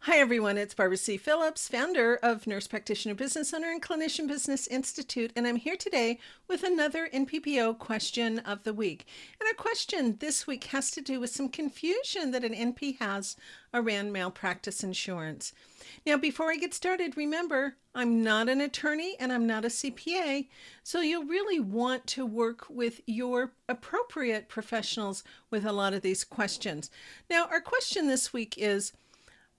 Hi, everyone. It's Barbara C. Phillips, founder of Nurse Practitioner Business Owner and Clinician Business Institute, and I'm here today with another NPBO question of the week. And our question this week has to do with some confusion that an NP has around malpractice insurance. Now, before I get started, remember, I'm not an attorney and I'm not a CPA, so you'll really want to work with your appropriate professionals with a lot of these questions. Now, our question this week is,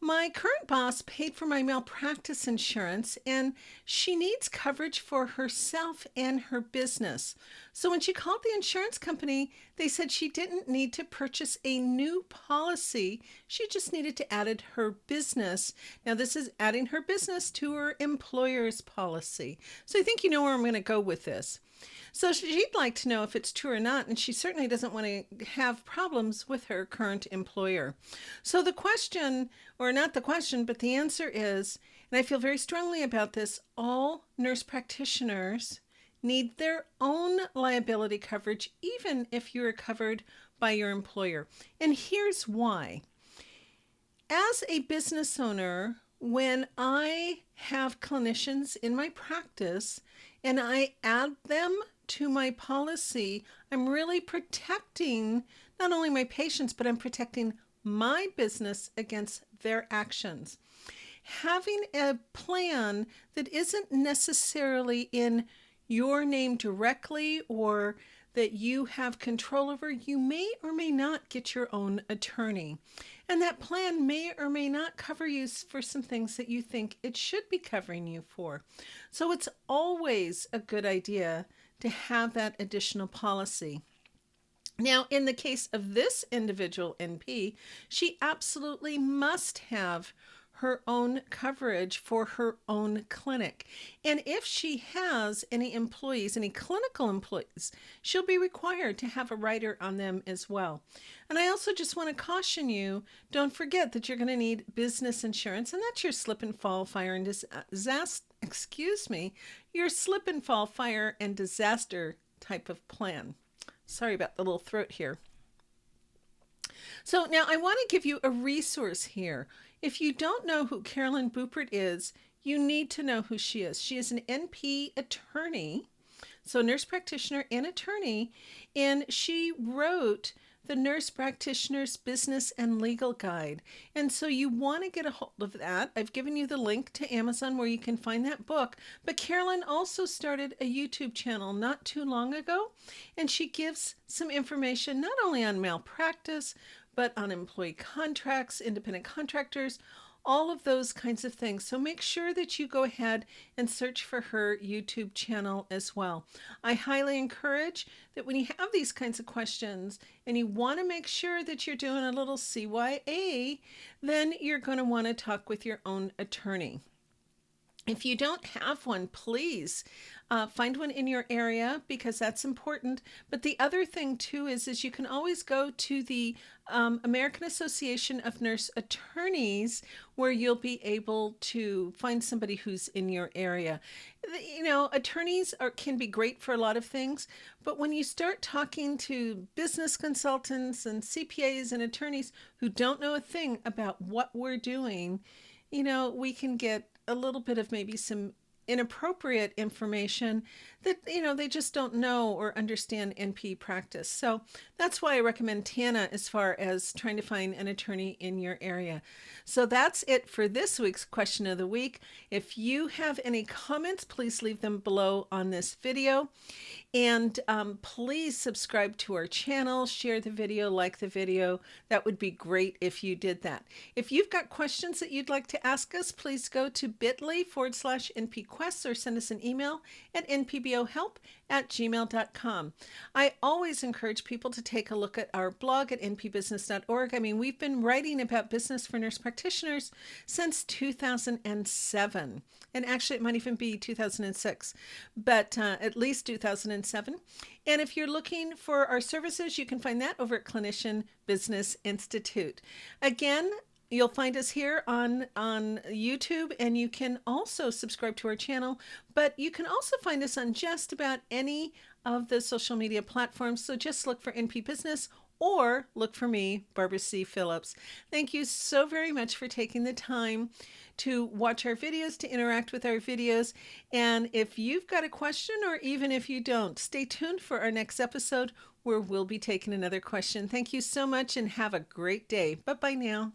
my current boss paid for my malpractice insurance and she needs coverage for herself and her business. So when she called the insurance company, they said she didn't need to purchase a new policy. She just needed to add her business. Now, this is adding her business to her employer's policy. So I think you know where I'm going to go with this. So she'd like to know if it's true or not, and she certainly doesn't want to have problems with her current employer. So the question, or not the question, but the answer is, and I feel very strongly about this, all nurse practitioners need their own liability coverage, even if you're covered by your employer. And here's why. As a business owner, when I have clinicians in my practice and I add them to my policy, I'm really protecting not only my patients, but I'm protecting my business against their actions. Having a plan that isn't necessarily in your name directly or that you have control over, you may or may not get your own attorney. And that plan may or may not cover you for some things that you think it should be covering you for. So it's always a good idea to have that additional policy. Now, in the case of this individual NP, she absolutely must have her own coverage for her own clinic. And if she has any employees, any clinical employees, she'll be required to have a writer on them as well. And I also just want to caution you, don't forget that you're going to need business insurance, and that's your slip and fall, fire and disaster, your slip and fall, fire and disaster type of plan. Sorry about the little throat here. So now I want to give you a resource here. If you don't know who Carolyn Buppert is, you need to know who she is. She is an NP attorney, so nurse practitioner and attorney, and she wrote the Nurse Practitioner's Business and Legal Guide. And so you want to get a hold of that. I've given you the link to Amazon where you can find that book. But Carolyn also started a YouTube channel not too long ago, and she gives some information not only on malpractice, but on employee contracts, independent contractors, all of those kinds of things. So make sure that you go ahead and search for her YouTube channel as well. I highly encourage that when you have these kinds of questions and you want to make sure that you're doing a little CYA, then you're going to want to talk with your own attorney. If you don't have one, please find one in your area because that's important. But the other thing too is you can always go to the American Association of Nurse Attorneys where you'll be able to find somebody who's in your area. You know, attorneys can be great for a lot of things, but when you start talking to business consultants and CPAs and attorneys who don't know a thing about what we're doing, you know, we can get a little bit of maybe some inappropriate information that, you know, they just don't know or understand NP practice. So that's why I recommend Tana as far as trying to find an attorney in your area. So that's it for this week's question of the week. If you have any comments, please leave them below on this video. And please subscribe to our channel, share the video, like the video. That would be great if you did that. If you've got questions that you'd like to ask us, please go to bit.ly/NPQuests or send us an email at npbohelp@gmail.com. I always encourage people to take a look at our blog at npbusiness.org. I mean, we've been writing about business for nurse practitioners since 2007. And actually, it might even be 2006, but at least 2007. And if you're looking for our services, you can find that over at Clinician Business Institute. Again, you'll find us here on YouTube, and you can also subscribe to our channel, but you can also find us on just about any of the social media platforms. So just look for NP Business or look for me, Barbara C. Phillips. Thank you so very much for taking the time to watch our videos, to interact with our videos. And if you've got a question, or even if you don't, stay tuned for our next episode where we'll be taking another question. Thank you so much and have a great day. Bye-bye now.